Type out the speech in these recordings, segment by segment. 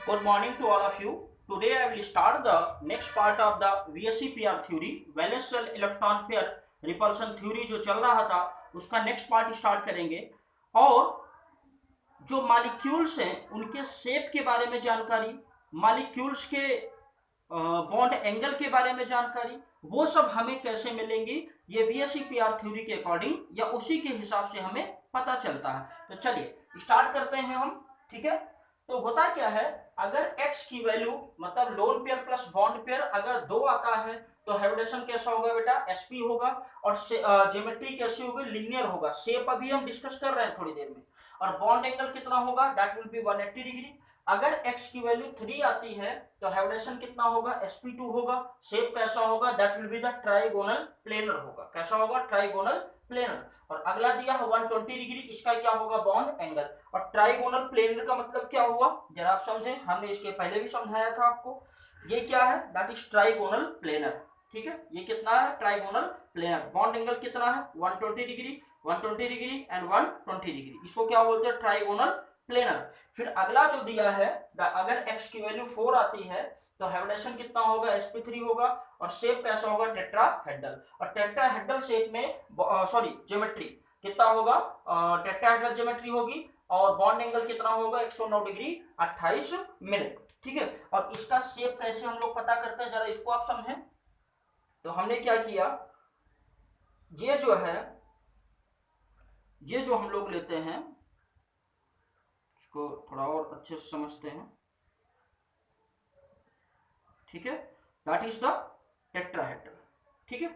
Good morning to all of you. Today I will start the next part of the VSEPR theory, valence shell electron pair repulsion theory जो चल रहा था उसका next part start करेंगे। और जो molecules हैं उनके शेप के बारे में जानकारी, मॉलिक्यूल्स के बॉन्ड एंगल के बारे में जानकारी, वो सब हमें कैसे मिलेंगी ये VSEPR थ्योरी के अकॉर्डिंग या उसी के हिसाब से हमें पता चलता है। तो चलिए स्टार्ट करते हैं हम। ठीक है, तो होता क्या है, अगर x की वैल्यू मतलब loan pair plus bond pair अगर दो आता है तो हाइब्रिडेशन कैसा होगा बेटा, sp होगा। और ज्योमेट्री कैसी होगी, लीनियर होगा। शेप अभी हम डिस्कस कर रहे हैं थोड़ी देर में। और बॉन्ड एंगल कितना होगा, दैट विल बी 180 डिग्री। अगर x की वैल्यू 3 आती है तो हाइब्रिडेशन कितना होगा, sp2 होगा। शेप कैसा होगा, that will be the trigonal planar होगा। कैसा होगा, ट्राइगोनल प्लेनर। और अगला दिया है 120 डिग्री, इसका क्या होगा, बॉन्ड एंगल। और ट्राइगोनल प्लेनर का मतलब क्या हुआ, जरा आप समझें, हमने इसके पहले भी समझाया था आपको। ये क्या है, दैट इज ट्राइगोनल प्लेनर। ठीक है, ये कितना है, ट्राइगोनल प्लेनर। बॉन्ड एंगल कितना है, 120 डिग्री, 120 डिग्री एंड 120 डिग्री। इसको क्या बोलते हैं, ट्राइगोनल प्लेनर। फिर अगला जो दिया है, अगर x की वैल्यू 4 आती है तो हाइब्रिडेशन कितना होगा, sp3 होगा। और शेप कैसा होगा, टेट्राहेड्रल। और टेट्राहेड्रल शेप में सॉरी ज्योमेट्री कितना होगा, टेट्राहेड्रल ज्योमेट्री होगी। और बॉन्ड एंगल कितना होगा, 109 डिग्री 28 मिनट। ठीक है, और इसका शेप कैसे हम लोग पता करते हैं, जरा इसको आप समझें। तो हमने क्या किया, ये जो है, ये जो हम लोग लेते हैं इसको थोड़ा और अच्छे से समझते हैं। ठीक है, दैट इज द टेट्राहेड्रल। ठीक है,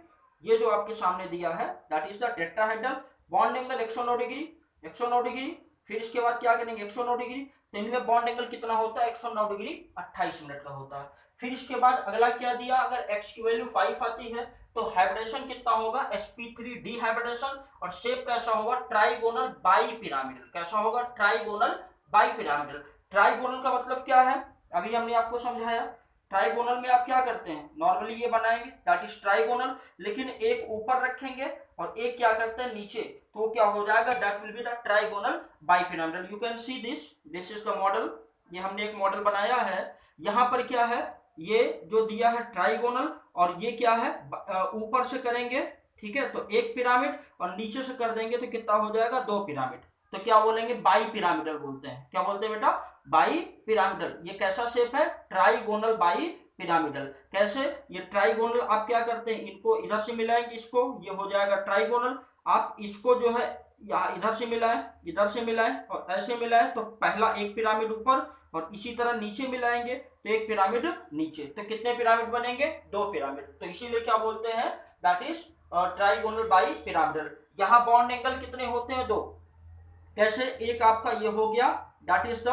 ये जो आपके सामने दिया है that is the tetrahedral. Bond angle 109 degree, 109 degree. फिर इसके बाद क्या करेंगे, 109 डिग्री, तो इनमें बॉन्ड एंगल कितना होता है, 109 डिग्री 28 मिनट का होता है। फिर इसके बाद अगला क्या दिया, अगर x की वैल्यू 5 आती है तो हाइब्रिडेशन कितना होगा, sp3 डी हाइब्रिडेशन। और शेप कैसा होगा, ट्राइगोनल बाई पिरामिडल। कैसा होगा, ट्राइगोनल बाई पिरामिडल। ट्राइगोनल का मतलब क्या है, अभी हमने आपको समझाया। ट्राइगोनल में आप क्या करते हैं, नॉर्मली ये बनाएंगे, दैट इज ट्राइगोनल। लेकिन एक ऊपर रखेंगे और एक क्या करते हैं नीचे, तो वो क्या हो जाएगा, that will be the trigonal bipyramidal. You can see this, this is the model. ये हमने एक मॉडल बनाया है। यहां पर क्या है, ये जो दिया है ट्राइगोनल, और ये क्या है, ऊपर से करेंगे, ठीक है, तो एक पिरामिड, और नीचे से कर देंगे तो कितना हो जाएगा, दो पिरामिड। तो क्या बोलेंगे, बाई पिरामिडल बोलते हैं। क्या बोलते हैं बेटा, बाई पिरामिडल। ये कैसा शेप है, ट्राइगोनल बाई पिरामिडल। कैसे, ये ट्राइगोनल आप क्या करते हैं, इनको इधर से मिलाएंगे, इसको, ये हो जाएगा ट्राइगोनल। आप इसको जो है यहाँ इधर से मिलाएं, इधर से मिलाएं और ऐसे मिलाएं, तो पहला एक पिरामिड ऊपर, और इसी तरह नीचे मिलाएंगे तो एक पिरामिड नीचे। तो कितने पिरामिड बनेंगे, दो पिरामिड। तो इसीलिए क्या बोलते हैं, that is trigonal bi pyramidal. यहाँ बॉन्ड एंगल कितने होते हैं, दो। कैसे, एक आपका ये हो गया, दैट इज द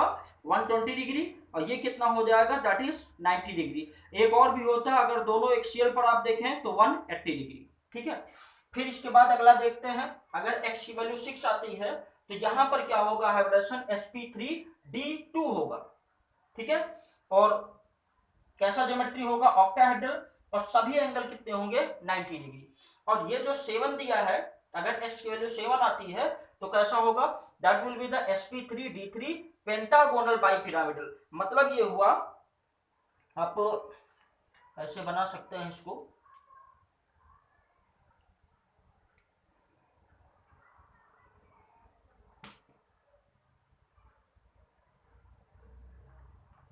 120 डिग्री, और ये कितना हो जाएगा, दैट इज 90 डिग्री। एक और भी होता है, अगर दोनों एक्सियल पर आप देखें तो 180 डिग्री। ठीक है, फिर इसके बाद अगला देखते हैं, अगर x की वैल्यू 6 आती है तो यहां पर क्या होगा, हाइब्रिडेशन sp3d2 होगा। ठीक है, और कैसा ज्योमेट्री होगा, ऑक्टाहेड्रल। और सभी एंगल कितने होंगे, 90 डिग्री। और ये जो 7 दिया है, अगर x की वैल्यू 7 आती है तो कैसा होगा, that will be the sp3d3 pentagonal bipyramidal. मतलब ये हुआ, आप ऐसे बना सकते हैं इसको,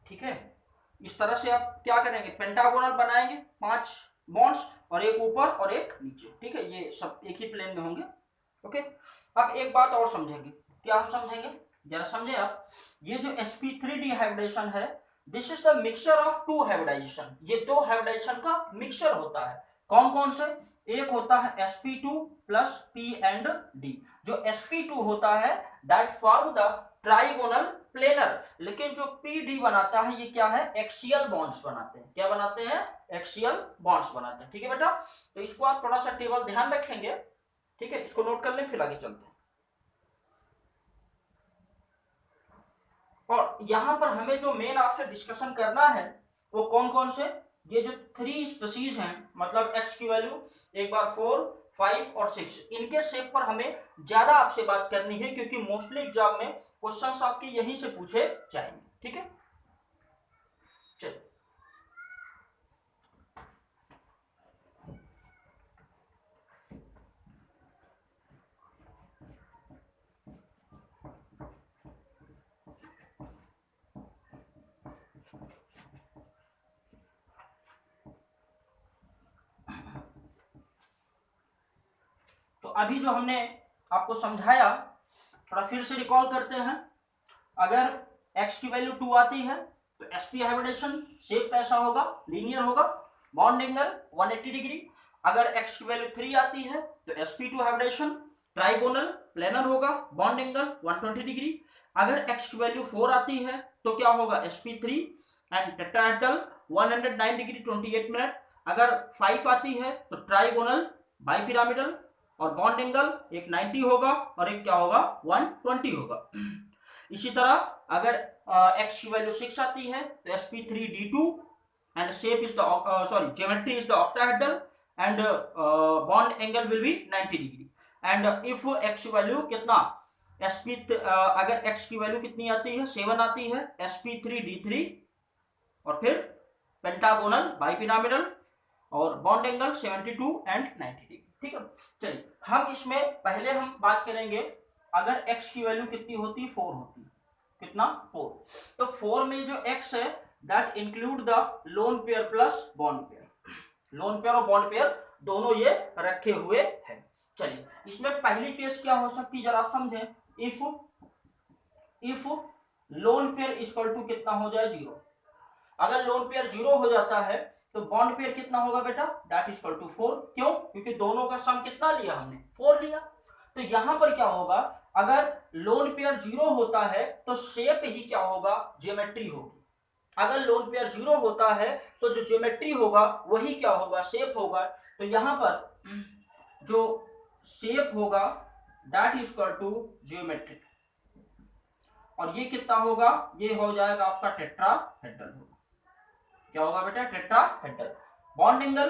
ठीक है। इस तरह से आप क्या करेंगे, पेंटागोनल बनाएंगे, 5 बॉन्ड्स, और एक ऊपर और एक नीचे। ठीक है, ये सब एक ही प्लेन में होंगे। ओके, अब एक बात और समझेंगे। क्या हम समझेंगे, जरा समझे आप। ये जो sp3 डिहाइब्रिडेशन है, this is the mixture of two hybridisation. ये दो हाइब्रिडाइजेशन का मिक्सचर होता है। कौन कौन से, एक होता है sp2 plus p and d। जो sp2 होता है that form the trigonal planar. लेकिन जो pd बनाता है, ये क्या है, एक्सियल बॉन्ड्स बनाते हैं। क्या बनाते हैं, एक्सियल बॉन्ड्स बनाते हैं। ठीक है बेटा, तो इसको आप थोड़ा सा टेबल ध्यान रखेंगे। ठीक है, इसको नोट कर लें, फिर आगे चलते हैं। और यहां पर हमें जो मेन आपसे डिस्कशन करना है वो कौन कौन से, ये जो 3 स्पीसीज हैं, मतलब x की वैल्यू एक बार 4, 5 और 6, इनके शेप पर हमें ज्यादा आपसे बात करनी है, क्योंकि मोस्टली एग्जाम में क्वेश्चंस आपके यहीं से पूछे जाएंगे। ठीक है, अभी जो हमने आपको समझाया थोड़ा फिर से रिकॉल करते हैं। अगर x की वैल्यू 2 आती है तो sp हाइब्रिडेशन शेप कैसा होगा, लीनियर होगा, बॉन्ड एंगल 180 डिग्री। अगर x की वैल्यू 3 आती है तो sp2 हाइब्रिडेशन ट्राइगोनल प्लेनर होगा, बॉन्ड एंगल 120 डिग्री। अगर x की वैल्यू 4 आती है तो क्या होगा, sp3 and tetrahedral 109 degree 28 minute. अगर 5 आती है तो ट्राइगोनल बाइपिरामिडल और बॉन्ड एंगल एक 90 होगा और एक क्या होगा 120 होगा। इसी तरह अगर x की वैल्यू 6 आती है तो sp3d2 and shape is the geometry is the octahedral and bond angle will be 90 degree and if x value कितना अगर x की वैल्यू कितनी आती है 7 आती है sp3d3 और फिर पेंटागोनल बाइपिरामिडल और बॉन्ड एंगल 72 एंड 90 डिग्री। ठीक है, चलिए हम इसमें पहले हम बात करेंगे अगर x की वैल्यू कितनी होती, 4 होती, कितना 4, तो 4 में जो x है that include the loan pair plus bond pair. Lone pair और बॉन्ड पेयर दोनों ये रखे हुए हैं। चलिए इसमें पहली केस क्या हो सकती है जरा आप समझें। If lone pair equal to कितना हो जाए 0। अगर लोन पेयर 0 हो जाता है तो बॉन्ड पेयर कितना होगा बेटा, दैट इज इक्वल टू 4। क्यों, क्योंकि दोनों का सम कितना लिया हमने, 4 लिया। तो यहां पर क्या होगा, अगर लोन पेयर 0 होता है तो शेप ही क्या होगा, ज्योमेट्री होगी। अगर लोन पेयर 0 होता है तो जो ज्योमेट्री होगा वही क्या होगा, शेप होगा। तो यहां पर जो शेप होगा that is equal to geometry, और ये कितना होगा, ये हो जाएगा आपका टेट्राहेड्रल होगा। क्या होगा बेटा, टेट्राहेड्रल। बॉन्ड एंगल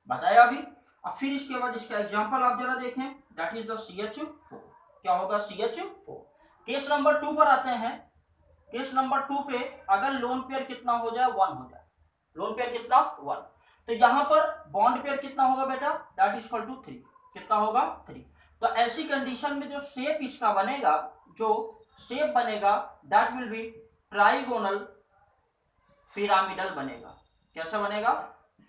बताया अभी। अब फिर इसके बाद इसका एग्जांपल आप जरा देखें, दैट इज द CH4। क्या होगा, CH4। केस नंबर 2 पर आते हैं। केस नंबर 2 पे अगर लोन पेयर कितना हो जाए, 1 हो जाए, लोन पेयर कितना 1, तो यहां पर बॉन्ड पेयर कितना होगा बेटा, दैट इज इक्वल टू 3। कितना होगा 3। तो ऐसी कंडीशन में जो शेप इसका बनेगा, जो शेप बनेगा that will B trigonal pyramidal बनेगा। कैसा बनेगा,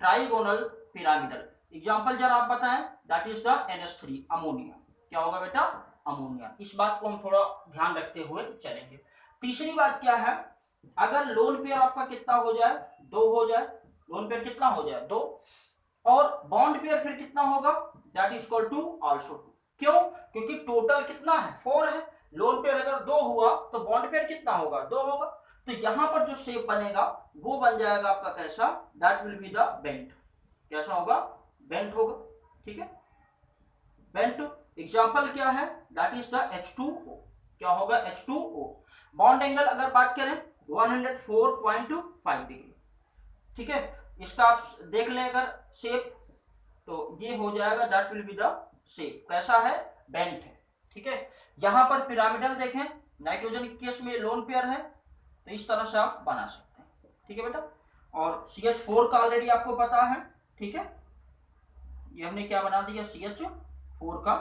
ट्राइगोनल पिरामिडल। एग्जांपल जरा आप बताएं, that is the NH3 ammonia. क्या होगा बेटा, अमोनिया। इस बात को हम थोड़ा ध्यान रखते हुए चलेंगे। तीसरी बात क्या है, अगर लोन पेयर आपका कितना हो जाए, 2 हो जाए, लोन पेयर कितना हो जाए 2, और बॉन्ड पेयर फिर कितना होगा, that is equal to also 2। क्यों, क्योंकि टोटल कितना है 4 है। लोन पेयर अगर 2 हुआ तो बॉन्ड पेयर कितना होगा, 2 होगा। तो यहां पर जो शेप बनेगा वो बन जाएगा आपका कैसा, that will be the bent. कैसा होगा, बेंट होगा। ठीक है, बेंट। एग्जांपल क्या है, दैट इज द H2O। क्या होगा, H2O। बॉन्ड एंगल अगर बात करें 104.5 डिग्री। ठीक है, इसका आप देख लें अगर शेप, तो ये हो जाएगा that will be the shape. कैसा है, बेंट है। ठीक है, यहां पर पिरामिडल देखें, नाइट्रोजन के केस में लोन पेयर है, तो इस तरह से आप बना सकते हैं। ठीक है बेटा, और CH4 का ऑलरेडी आपको पता है। ठीक है, ये हमने क्या बना दिया, CH4 का।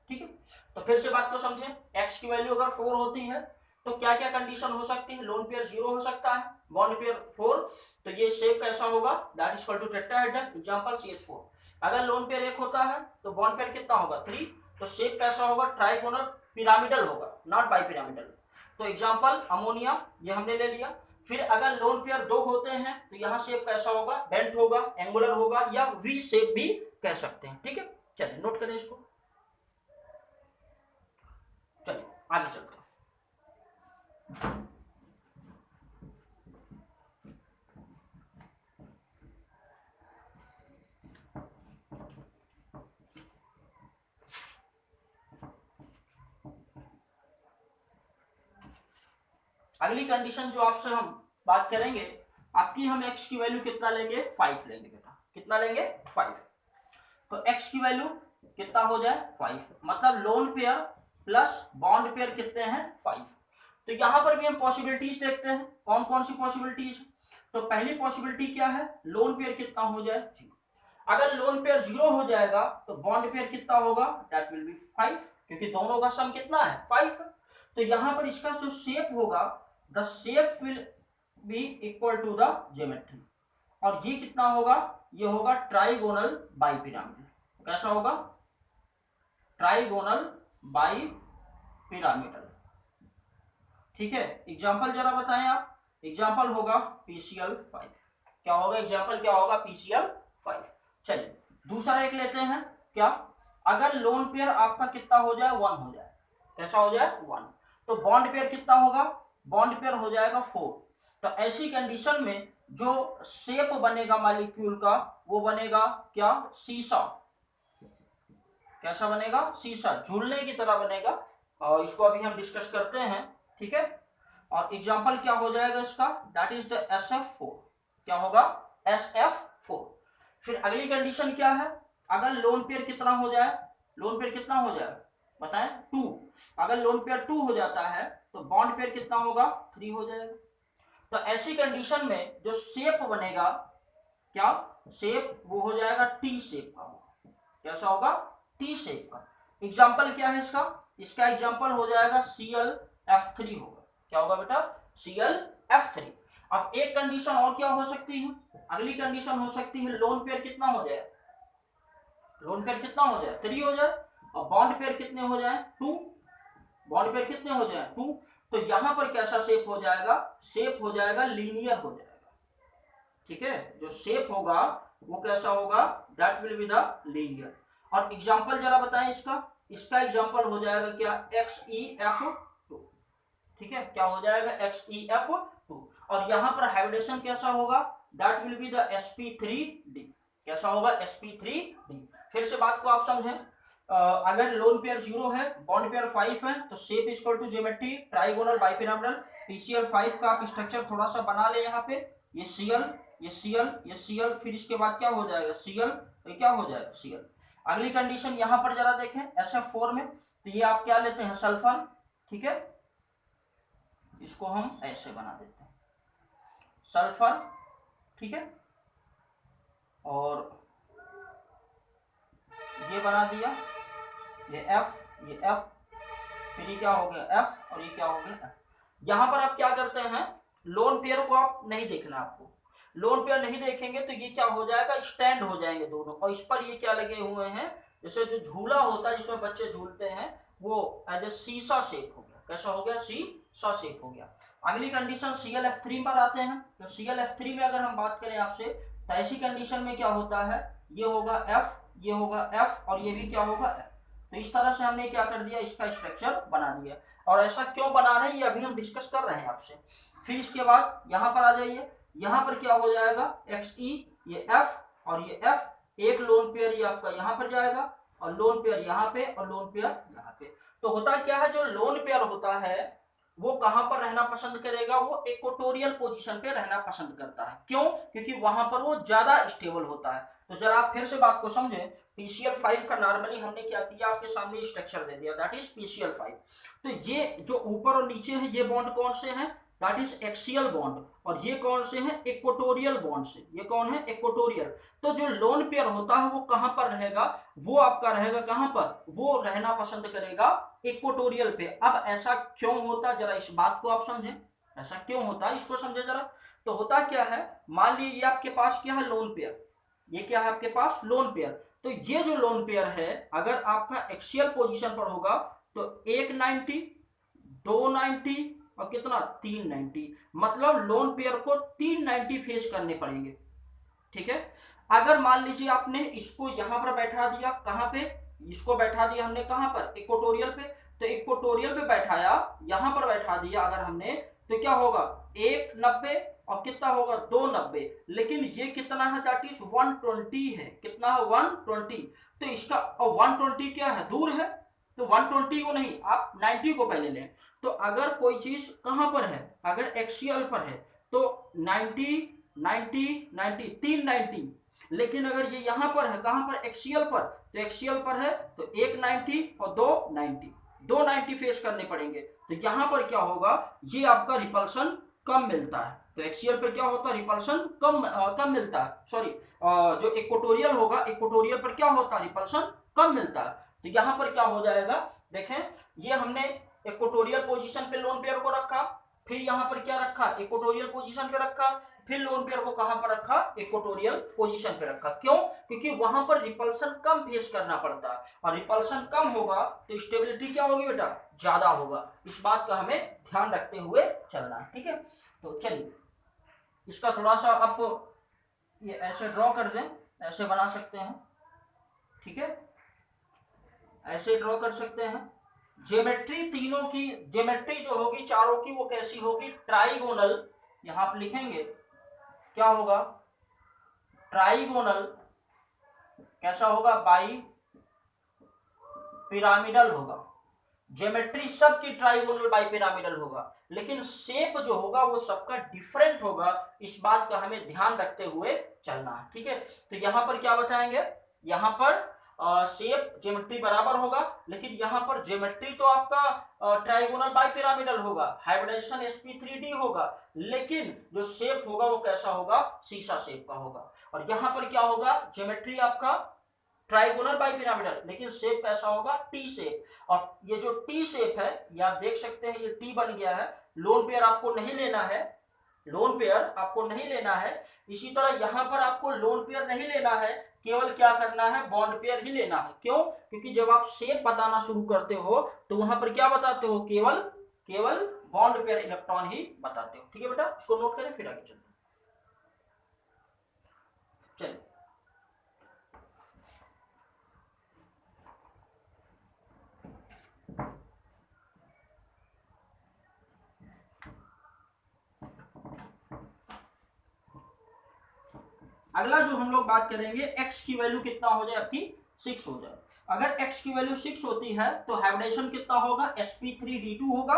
ठीक है, तो फिर से बात को समझें, x की वैल्यू अगर 4 होती है तो क्या क्या कंडीशन हो सकती है, लोन पेयर 0 हो सकता है, बॉन्ड पेयर 4, तो ये शेप कैसा होगा, that is equal to tetrahedral. Example CH4। अगर लोन पेयर 1 होता है तो बॉन्ड पेयर कितना होगा 3, तो शेप कैसा होगा, ट्राइगोनल पिरामिडल होगा, नॉट बाइपिरामिडल। तो एग्जांपल अमोनिया ये हमने ले लिया। फिर अगर लोन पेयर 2 होते हैं तो यहाँ शेप कैसा होगा, बेंट होगा, एंगुलर होगा, या वी शेप भी कह सकते हैं। ठीक है, चलिए नोट करें इसको। चलिए आगे चलते हैं। अगली कंडीशन जो आपसे हम बात करेंगे, आपकी हम x की वैल्यू कितना लेंगे, 5 लेंगे बेटा। कितना लेंगे, 5। तो x की वैल्यू कितना हो जाए 5, मतलब loan pair plus bond pair कितने हैं 5। तो यहां पर भी हम पॉसिबिलिटीज देखते हैं, कौन कौन सी पॉसिबिलिटीज। तो पहली पॉसिबिलिटी क्या है, लोन पेयर कितना हो जाए 0। अगर लोन पेयर 0 हो जाएगा तो बॉन्ड पेयर कितना होगा, दैट विल बी 5, क्योंकि दोनों का सम कितना है 5। तो यहां पर इसका जो शेप होगा, the shape will be equal to the geometry, और ये कितना होगा, ये होगा ट्राइगोनल बाइपिरामिडल। कैसा होगा, ट्राइगोनल बाइपिरामिडल। ठीक है, एग्जाम्पल जरा बताएं आप। एग्जाम्पल होगा PCl5। क्या होगा एग्जाम्पल, क्या होगा PCl5। चलिए दूसरा एक लेते हैं। क्या, अगर लोन पेयर आपका कितना हो जाए, 1 हो जाए। कैसा हो जाए, 1। तो बॉन्ड पेयर कितना होगा, बॉन्ड पेयर हो जाएगा 4। तो ऐसी कंडीशन में जो शेप बनेगा मॉलिक्यूल का वो बनेगा क्या, शीशा। कैसा बनेगा, शीशा, झूलने की तरह बनेगा। और इसको अभी हम डिस्कस करते हैं। ठीक है, और एग्जाम्पल क्या हो जाएगा इसका, दैट इज द SF4। क्या होगा, SF4। फिर अगली कंडीशन क्या है, अगर लोन पेयर कितना हो जाए, लोन पेयर कितना हो जाए बताएं, 2। अगर लोन पेयर 2 हो जाता है तो बॉन्ड पेयर कितना होगा, 3 हो जाएगा। तो ऐसी कंडीशन में जो शेप बनेगा, क्या शेप, वो हो जाएगा T शेप का। कैसा होगा, T शेप का। एग्जाम्पल क्या है इसका, इसका एग्जाम्पल हो जाएगा ClF3 होगा। क्या होगा बेटा, ClF3। अब एक कंडीशन और क्या हो सकती है, अगली कंडीशन हो सकती है लोन पेयर कितना हो जाए, लोन पेयर कितना हो जाए, 3 हो जाए। और बॉन्ड पेयर कितने हो जाए, 2। बॉन्ड पेयर कितने हो जाए, 2। तो यहां पर कैसा शेप हो जाएगा, शेप हो जाएगा लीनियर हो जाएगा। ठीक है, जो शेप होगा वो कैसा होगा, that will be the linear. और एग्जांपल जरा बताएं इसका, इसका एग्जांपल हो जाएगा क्या, XeF2। ठीक है, क्या हो जाएगा, XeF2। और यहां पर हाइब्रिडेशन कैसा होगा, that will be the sp3d। कैसा होगा, sp3d। फिर से बात को आप समझें, अगर लोन पेयर 0 है, बॉन्ड पेयर 5 है, तो shape equal to geometry trigonal bipyramidal. PCl5 का आप स्ट्रक्चर थोड़ा सा बना ले यहाँ पे, ये Cl, ये Cl, ये Cl, फिर इसके बाद क्या हो जाएगा, Cl, ये क्या हो जाएगा, Cl। अगली कंडीशन यहाँ पर जरा देखें, SF4 में, तो ये आप क्या लेते हैं, सल्फर। ठीक है, इसको हम ऐसे बना देते हैं, सल्फर। ठीक है, और ये बना दिया, ये F, ये F, फिर ये क्या हो गया F, और ये क्या हो गया F। यहां पर आप क्या करते हैं, लोन पेयर को आप नहीं देखना, आपको लोन पेयर नहीं देखेंगे तो ये क्या हो जाएगा, स्टैंड हो जाएंगे दोनों। और इस पर ये क्या लगे हुए हैं, जैसे जो झूला होता है जिसमें बच्चे झूलते हैं, वो एज ए शीशा शेप हो गया। कैसा हो गया, शीशा शेप हो गया। अगली कंडीशन ClF3 पर आते हैं। तो ClF3 में अगर हम बात करें आपसे, तो ऐसी कंडीशन में क्या होता है, ये होगा F, ये होगा F, और ये भी क्या होगा F। तो इस तरह से हमने क्या कर दिया, इसका स्ट्रक्चर बना दिया। और ऐसा क्यों बना रहे हैं ये अभी हम डिस्कस कर रहे हैं आपसे। फिर इसके बाद यहाँ पर आ जाइए, यहाँ पर क्या हो जाएगा, Xe, ये F और ये F। एक लोन पेयर ये आपका यहाँ पर जाएगा, और लोन पेयर यहाँ पे, और लोन पेयर यहाँ पे। तो होता क्या है, जो लोन पेयर होता है वो कहां पर रहना पसंद करेगा, वो इक्वेटोरियल पोजीशन पे रहना पसंद करता है। क्यों, क्योंकि वहां पर वो ज्यादा स्टेबल होता है। तो जरा आप फिर से बात को समझें, PCl5 का नॉर्मली हमने क्या किया, आपके सामने स्ट्रक्चर दे दिया, दैट इज PCl5। तो ये जो ऊपर और नीचे है, ये बॉन्ड कौन से हैं, दैट इज एक्सियल बॉन्ड। और ये कौन से हैं, इक्वेटोरियल बॉन्ड से। ये कौन है, इक्वेटोरियल। तो जो लोन पेयर होता है वो कहां पर रहेगा, वो आपका रहेगा कहां पर, वो रहना पसंद करेगा इक्वेटोरियल पे। अब ऐसा क्यों होता, जरा इस बात को आप समझें, ऐसा क्यों होता है इसको समझे जरा। तो होता क्या है, मान लीजिए ये आपके पास क्या है, लोन पेयर। ये क्या है आपके पास, लोन पेयर। तो ये जो लोन पेयर है, अगर आपका एक्सियल पोजीशन पर होगा तो 190, 290 और कितना, 390। मतलब लोन पेयर को 390 फेस करने पड़ेंगे। ठीक है, अगर मान लीजिए आपने इसको यहां पर बैठा दिया, कहां पे, इसको बैठा दिया हमने कहां पर, इक्वेटोरियल पे। तो इक्वेटोरियल पे बैठाया, यहां पर बैठा दिया अगर हमने, तो क्या होगा, 190 और कितना होगा, 290। लेकिन ये कितना है, दैट इज 120 है। कितना है, 120। तो इसका, और 120 क्या है, दूर है, तो 120 को नहीं, आप 90 को पहले लें। तो अगर कोई चीज कहां पर है, अगर एक्सियल पर है तो 90, 90, 90, 390। लेकिन अगर ये यहां पर है, कहां पर, एक्सियल पर, तो एक्सियल पर है तो 190 और 290, 290 फेस करने पड़ेंगे। तो यहां पर क्या होगा, ये आपका रिपल्सन कम मिलता है। तो एक्सियल पर क्या होता है, रिपल्सन कम मिलता है, सॉरी, जो इक्वेटोरियल होगा, इक्वेटोरियल पर क्या होता है, रिपल्सन कम मिलता है। तो यहां पर क्या हो जाएगा, देखें, ये हमने इक्वेटोरियल पोजीशन पे लोन पेयर को रखा। फिर यहाँ पर क्या रखा, इक्वेटोरियल पोजीशन पे रखा, फिर लोन पेयर को कहां पर रखा, इक्वेटोरियल पोजीशन पे रखा। क्यों? क्योंकि वहां पर रिपल्सन कम फेस करना पड़ता है, और रिपल्सन कम होगा तो स्टेबिलिटी क्या होगी बेटा, ज्यादा होगा। इस बात का हमें ध्यान रखते हुए चलना है, ठीक है। तो चलिए इसका थोड़ा सा आपको ये ऐसे ड्रॉ कर दें, ऐसे बना सकते हैं, ठीक है, ऐसे ड्रॉ कर सकते हैं। ज्योमेट्री तीनों की, ज्योमेट्री जो होगी चारों की वो कैसी होगी, ट्राइगोनल, यहां पर लिखेंगे क्या होगा, ट्राइगोनल, कैसा होगा, बाई पिरामिडल होगा। ज्योमेट्री सबकी ट्राइगोनल बाई पिरामिडल होगा, लेकिन शेप जो होगा वो सबका डिफरेंट होगा। इस बात का हमें ध्यान रखते हुए चलना है, ठीक है। तो यहां पर क्या बताएंगे, यहां पर शेप ज्योमेट्री बराबर होगा, लेकिन यहाँ पर ज्योमेट्री तो आपका ट्राइगोनल बाई पिरामिडल होगा, हाइब्रिडाइजेशन sp3d होगा, लेकिन जो शेप होगा वो कैसा होगा, सीसा शेप का होगा। और यहाँ पर क्या होगा, ज्योमेट्री आपका ट्राइगोनल बाई पिरामिडल, लेकिन शेप कैसा होगा, टी शेप। और ये जो टी शेप है ये आप देख सकते हैं, ये टी बन गया है। लोन पेयर आपको नहीं लेना है, लोन पेयर आपको नहीं लेना है। इसी तरह यहां पर आपको लोन पेयर नहीं लेना है, केवल क्या करना है, बॉन्ड पेयर ही लेना है। क्यों? क्योंकि जब आप शेप बताना शुरू करते हो तो वहां पर क्या बताते हो, केवल केवल बॉन्ड पेयर इलेक्ट्रॉन ही बताते हो, ठीक है बेटा। इसको नोट करें, फिर आगे चलते हैं। चलिए अगला जो हम लोग बात करेंगे, x की वैल्यू कितना हो जाए, आपकी 6 हो जाए। अगर x की वैल्यू 6 होती है तो हाइब्रिडेशन कितना होगा, sp3d2 होगा।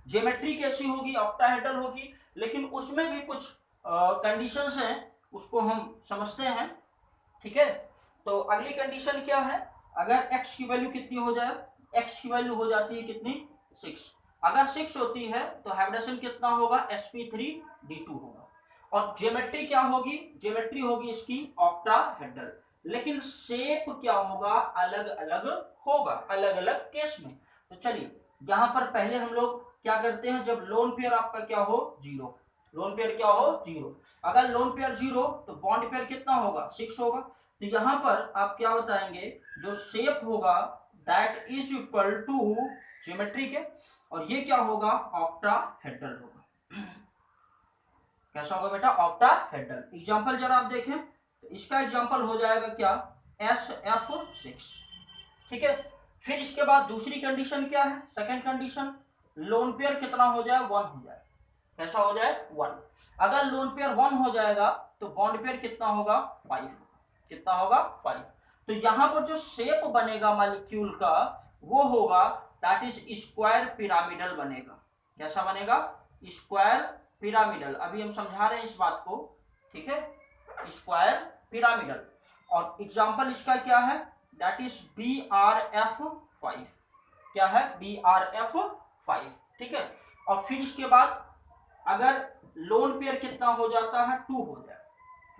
ज्योमेट्री कैसी होगी, ऑक्टाहेड्रल होगी, लेकिन उसमें भी कुछ कंडीशंस हैं, उसको हम समझते हैं, ठीक है। तो अगली कंडीशन क्या है, अगर x की वैल्यू कितनी हो जाए, x की वैल्यू हो जाती है कितनी, 6। अगर 6 होती है तो हाइब्रिडेशन कितना होगा, sp3d2 होगा। और ज्योमेट्री क्या होगी, ज्योमेट्री होगी इसकी ऑक्टाहेड्रल, लेकिन शेप क्या होगा, अलग अलग होगा, अलग अलग केस में। तो चलिए यहां पर पहले हम लोग क्या करते हैं, जब लोन पेयर आपका क्या हो, 0, लोन पेयर क्या हो, 0। अगर लोन पेयर 0 तो बॉन्ड पेयर कितना होगा, 6 होगा। तो यहां पर आप क्या बताएंगे, जो शेप होगा that is equal to geometry के, और ये क्या होगा, ऑक्टाहेड्रल होगा। कैसा होगा बेटा, ऑक्टाहेड्रल। एग्जांपल जरा आप देखें, तो इसका एग्जांपल हो जाएगा क्या, SF6, ठीक है। फिर इसके बाद दूसरी कंडीशन क्या है, सेकंड कंडीशन, लोन पेयर कितना हो जाए, 1 हो जाए। कैसा हो जाए, 1। अगर लोन पेयर 1 हो जाएगा तो बॉन्ड पेयर कितना होगा, 5। कितना होगा, 5। तो यहां पर जो शेप बनेगा मॉलिक्यूल का वो होगा दैट इज स्क्वायर पिरामिडल बनेगा। कैसा बनेगा, स्क्वायर पिरामिडल। अभी हम समझा रहे हैं इस बात को, ठीक है, स्क्वायर पिरामिडल। और एग्जांपल इसका क्या है, दैट इज BRF5। क्या है, BRF5, ठीक है। और फिर इसके बाद अगर लोन पेयर कितना हो जाता है, 2 हो जाए,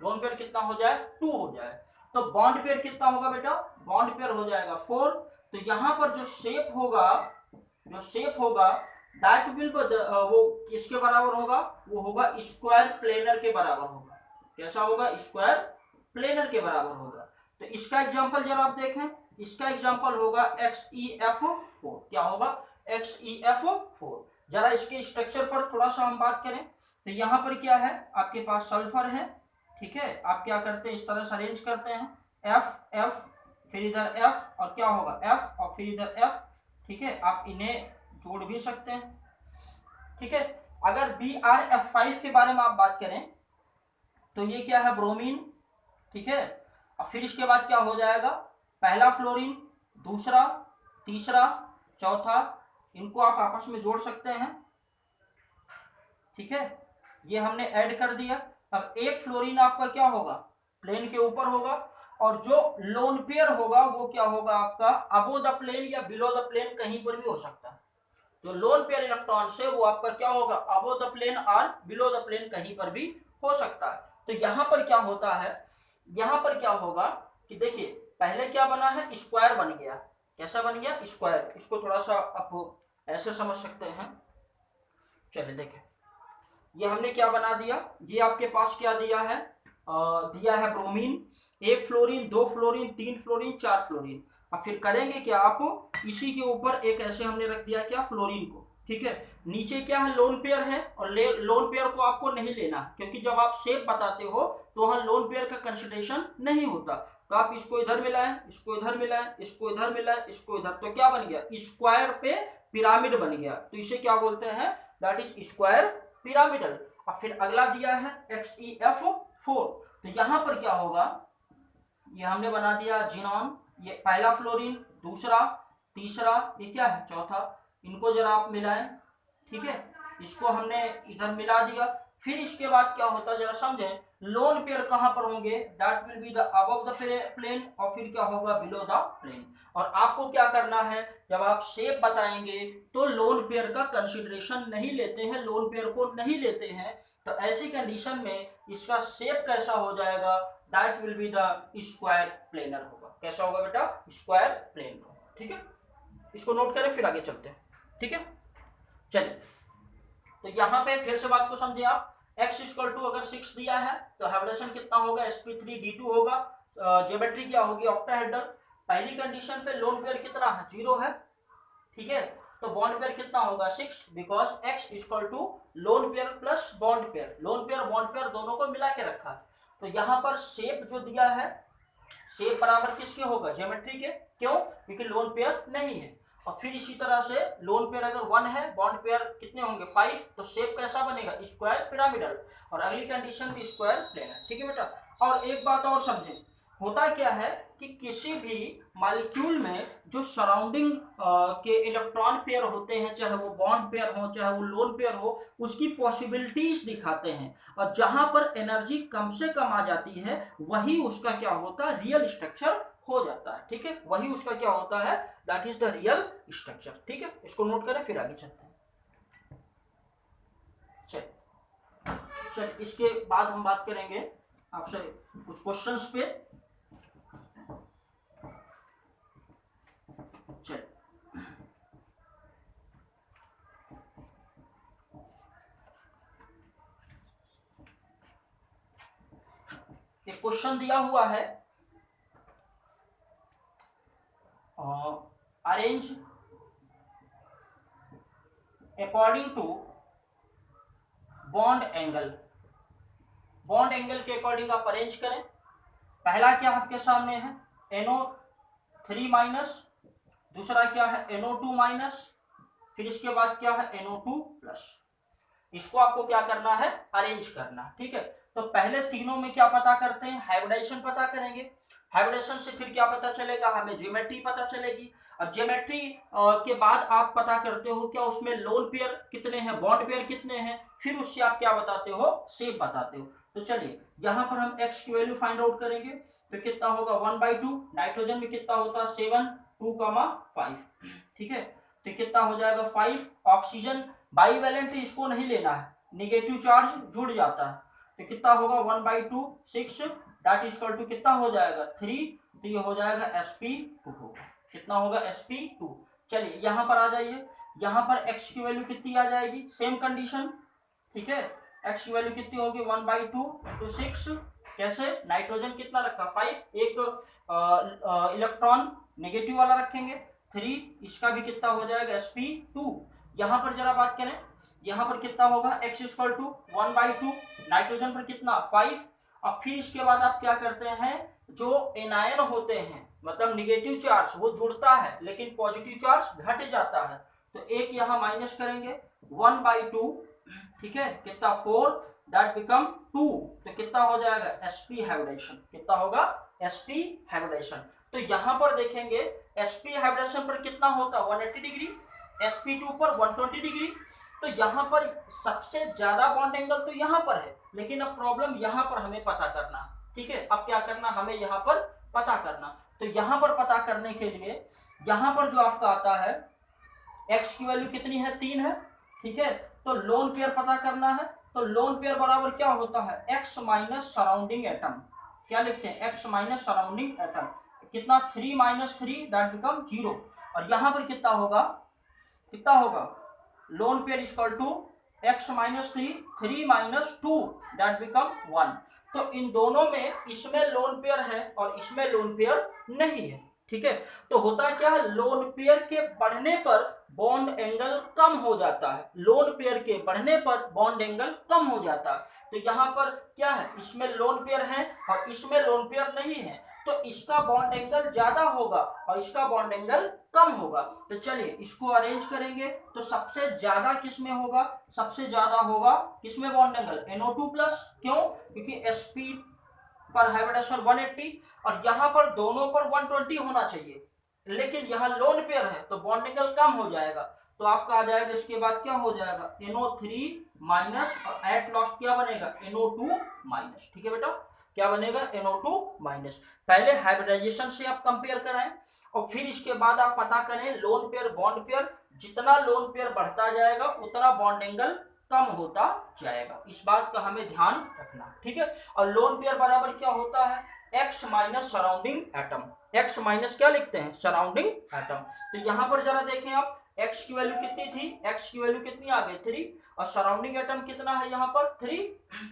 लोन पेयर कितना हो जाए, 2 हो जाए, तो बॉन्ड पेयर कितना होगा बेटा, बॉन्ड पेयर हो जाएगा 4। तो यहां पर जो शेप होगा, जो शेप होगा दैट विल वो किसके बराबर होगा, वो होगा स्क्वायर प्लेनर के बराबर होगा। कैसा होगा, स्क्वायर प्लेनर के बराबर होगा। तो इसका एग्जांपल जरा आप देखें, इसका एग्जांपल होगा XEF4। क्या होगा, XEF4। जरा इसके स्ट्रक्चर पर थोड़ा सा हम बात करें, तो यहाँ पर क्या है, आपके पास सल्फर है, ठीक है। आप क्या करते हैं, इस तरह से अरेंज करते हैं, F, फिर इधर F, और क्या होगा, F, और फिर इधर F, ठीक है। आप इन्हें जोड़ भी सकते हैं, ठीक है। अगर BRF5 के बारे में आप बात करें तो ये क्या है, ब्रोमीन, ठीक है। और फिर इसके बाद क्या हो जाएगा, पहला फ्लोरीन, दूसरा, तीसरा, चौथा, इनको आप आपस में जोड़ सकते हैं, ठीक है। ये हमने ऐड कर दिया। अब एक फ्लोरीन आपका क्या होगा, प्लेन के ऊपर होगा, और जो लोन पेयर होगा वो क्या होगा आपका, अबो द प्लेन या बिलो द प्लेन, कहीं पर भी हो सकता है। जो लोन पेयर इलेक्ट्रॉन से वो आपका क्या होगा, अबो द प्लेन और बिलो द प्लेन, कहीं पर भी हो सकता है। तो यहां पर क्या होता है, यहां पर क्या होगा कि देखिए पहले क्या बना है, स्क्वायर बन गया। कैसा बन गया, स्क्वायर। इसको थोड़ा सा आप ऐसे समझ सकते हैं, चलिए देखें, ये हमने क्या बना दिया, ये आपके पास क्या दिया है, दिया है bromine, 1 fluorine, 2 fluorine, 3 fluorine, 4 fluorine. अब फिर करेंगे क्या, आप इसी के ऊपर एक ऐसे हमने रख दिया क्या, फ्लोरीन को, ठीक है। नीचे क्या है, लोन पेयर है, और लोन पेयर को आपको नहीं लेना, क्योंकि जब आप शेप बताते हो तो वहां लोन पेयर का कंसिडरेशन नहीं होता। तो आप इसको इधर मिलाएं, इसको इधर मिलाएं, इसको इधर मिलाएं, इसको इधर, तो क्या बन गया, स्क्वायर पे पिरामिड बन गया। तो इसे क्या बोलते हैं, दैट इज स्क्वायर पिरामिडल। अब फिर अगला दिया है XeF4। तो यहां पर क्या होगा, ये हमने बना दिया जिनॉन, ये पहला फ्लोरीन, दूसरा, तीसरा, ये क्या है, चौथा। इनको जरा आप मिलाएं, ठीक है, इसको हमने इधर मिला दिया। फिर इसके बाद क्या होता है जरा समझें, लोन पेयर कहां पर होंगे, that will be the above the plane, और फिर क्या होगा, बिलो द प्लेन। और आपको क्या करना है, जब आप शेप बताएंगे तो लोन पेयर का कंसिडरेशन नहीं लेते हैं, लोन पेयर को नहीं लेते हैं। तो ऐसी कंडीशन में इसका शेप कैसा हो जाएगा, that will be the square planar होगा। कैसा होगा बेटा, स्क्वायर प्लेन। ठीक है, इसको नोट करें, फिर आगे चलते हैं, ठीक है। चलिए, तो यहां पे फिर से बात को समझे आप, x इक्वल टू अगर 6 दिया है तो हाइब्रिडेशन कितना होगा, sp3d2 होगा। ज्योमेट्री क्या होगी, ऑक्टाहेड्रल। पहली कंडीशन पे लोन पेयर कितना है, 0 है, ठीक है। तो बॉन्ड पेयर कितना होगा, 6, because x equal to lone pair plus bond pair, lone pair bond pair दोनों को मिला के रखा है। तो यहां पर शेप जो दिया है, शेप बराबर किसके होगा, ज्योमेट्री के, क्यों, क्योंकि लोन पेयर नहीं है। और फिर इसी तरह से लोन पेयर अगर 1 है, बॉन्ड पेयर कितने होंगे, 5, तो शेप कैसा बनेगा, स्क्वायर पिरामिडल। और अगली कंडीशन भी स्क्वायर प्लेनर, ठीक है बेटा। और एक बात और समझें, होता क्या है कि किसी भी मॉलिक्यूल में जो सराउंडिंग के इलेक्ट्रॉन पेयर होते हैं, चाहे वो बॉन्ड पेयर हो चाहे वो लोन पेयर हो, उसकी पॉसिबिलिटीज दिखाते हैं। और जहां पर एनर्जी कम से कम आ जाती है, वही उसका क्या होता है, रियल स्ट्रक्चर हो जाता है, ठीक है। वही उसका क्या होता है, that is the real structure, ठीक है। इसको नोट करें, फिर आगे चलते हैं। चल, इसके बाद हम बात करेंगे आपसे कुछ क्वेश्चंस पे। चल, एक क्वेश्चन दिया हुआ है, arrange according to bond angle. Bond angle के अकॉर्डिंग आप अरेंज करें। पहला क्या आपके सामने है, NO3 माइनस, दूसरा क्या है, NO2 माइनस, फिर इसके बाद क्या है, NO2 प्लस। इसको आपको क्या करना है, अरेंज करना, ठीक है। तो पहले तीनों में क्या पता करते हैं, हाइब्रिडेशन पता करेंगे। हाइब्रिडेशन से फिर क्या पता चलेगा, हमें ज्योमेट्री पता चलेगी। अब ज्योमेट्री के बाद आप पता करते हो क्या उसमें लोन पेयर कितने हैं, बॉन्ड पेयर कितने हैं, फिर उससे आप क्या बताते हो, शेप बताते हो। तो चलिए, यहां पर हम x की वैल्यू फाइंड आउट करेंगे। तो कितना होगा, 1/2। नाइट्रोजन में कितना होता है, 7, 2,5, ठीक है। तो कितना हो जाएगा, 5। ऑक्सीजन बाईवैलेंट, इसको नहीं लेना है, निगेटिव चार्ज जुड़ जाता है। तो कितना होगा, 1/2, 6, दैट इज इक्वल टू कितना हो जाएगा, 3। तो ये हो जाएगा sp2 होगा। कितना होगा, sp2। चलिए यहां पर आ जाइए, यहां पर x की वैल्यू कितनी आ जाएगी, सेम कंडीशन, ठीक है। x की वैल्यू कितनी होगी, 1/2 इंटू 6, कैसे, नाइट्रोजन कितना रखा, 5, एक इलेक्ट्रॉन नेगेटिव वाला रखेंगे, 3, इसका भी कितना हो जाएगा, sp2। यहां पर जरा बात करें, यहां पर कितना होगा, x इक्वल टू 1/2, नाइट्रोजन पर कितना, 5। अब फिर इसके बाद आप क्या करते हैं, जो एनायन होते हैं, मतलब निगेटिव चार्ज वो जुड़ता है लेकिन पॉजिटिव चार्ज घट जाता है, तो एक यहां माइनस करेंगे, 1/2, ठीक है, कितना, 4, दैट बिकम 2। तो कितना हो जाएगा, sp हाइब्रिडेशन। कितना होगा, sp हाइब्रिडेशन। तो यहां पर देखेंगे sp हाइब्रिडेशन पर कितना होता है, 180 डिग्री, sp2 पर 120 डिग्री। तो यहां पर सबसे ज्यादा बॉन्ड एंगल तो यहां पर है, लेकिन अब प्रॉब्लम यहां पर हमें पता करना, ठीक है। अब क्या करना, हमें यहां पर पता करना। तो यहां पर पता करने के लिए यहां पर जो आपका आता है, x की वैल्यू कितनी है, 3 है, ठीक है। तो लोन पेयर पता करना है, तो लोन पेयर बराबर क्या होता है, x माइनस सराउंडिंग एटम। क्या लिखते हैं, x माइनस सराउंडिंग एटम। कितना, 3 माइनस 3, दैट बिकम 0। और यहां पर कितना होगा, कितना होगा, lone pair equal to x minus 3 minus 2 that become 1। तो इन दोनों में इसमें लोन पेयर है और इसमें लोन पेयर नहीं है, ठीक है। तो होता क्या है, लोन पेयर के बढ़ने पर बॉन्ड एंगल कम हो जाता है, लोन पेयर के बढ़ने पर बॉन्ड एंगल कम हो जाता है। तो यहाँ पर क्या है, इसमें लोन पेयर है और इसमें लोन पेयर नहीं है, तो इसका बॉन्ड एंगल ज्यादा होगा और इसका बॉन्ड एंगल कम होगा। तो चलिए इसको अरेंज करेंगे। तो सबसे ज्यादा किसमें होगा, सबसे ज्यादा होगा किसमें बॉन्ड एंगल, NO2 प्लस। क्यों, क्योंकि sp पर हाइब्रिडेशन 180 और यहाँ पर दोनों पर 120 होना चाहिए, लेकिन यहाँ लोन पेयर है तो बॉन्ड एंगल कम हो जाएगा। तो आपका आ जाएगा, इसके बाद क्या हो जाएगा, NO3 माइनस और एट लास्ट क्या बनेगा, NO2 माइनस। ठीक है बेटा, क्या बनेगा, NO2 माइनस। पहले हाइब्रिडाइजेशन से आप कंपेयर कराएं और फिर इसके बाद आप पता करें लोन पेयर बॉन्ड पेयर। जितना लोन पेयर बढ़ता जाएगा उतना बॉन्ड एंगल कम होता जाएगा, इस बात का हमें ध्यान रखना, ठीक है। और लोन पेयर बराबर क्या होता है, x minus surrounding atom. x minus क्या लिखते हैं, सराउंडिंग एटम। तो यहाँ पर जरा देखें आप, x की वैल्यू कितनी थी, x की वैल्यू कितनी आ गई 3 और सराउंडिंग एटम कितना है यहाँ पर 3,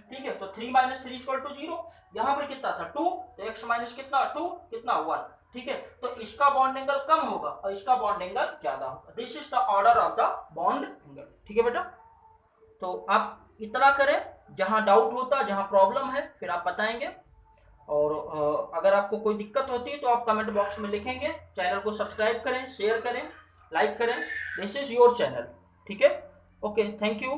ठीक है। तो 3 माइनस 3 इक्वल टू 0, यहाँ पर कितना था 2, तो x माइनस कितना 2 कितना 1, ठीक है। तो इसका बॉन्ड एंगल कम होगा और इसका बॉन्ड एंगल ज्यादा होगा। This is the order of the bond angle, ठीक है बेटा। तो आप इतना करें, जहां डाउट होता है, जहां प्रॉब्लम है फिर आप बताएंगे। और अगर आपको कोई दिक्कत होती है तो आप कमेंट बॉक्स में लिखेंगे। चैनल को सब्सक्राइब करें, शेयर करें, लाइक करें। दिस इज योर चैनल, ठीक है। Okay, thank you.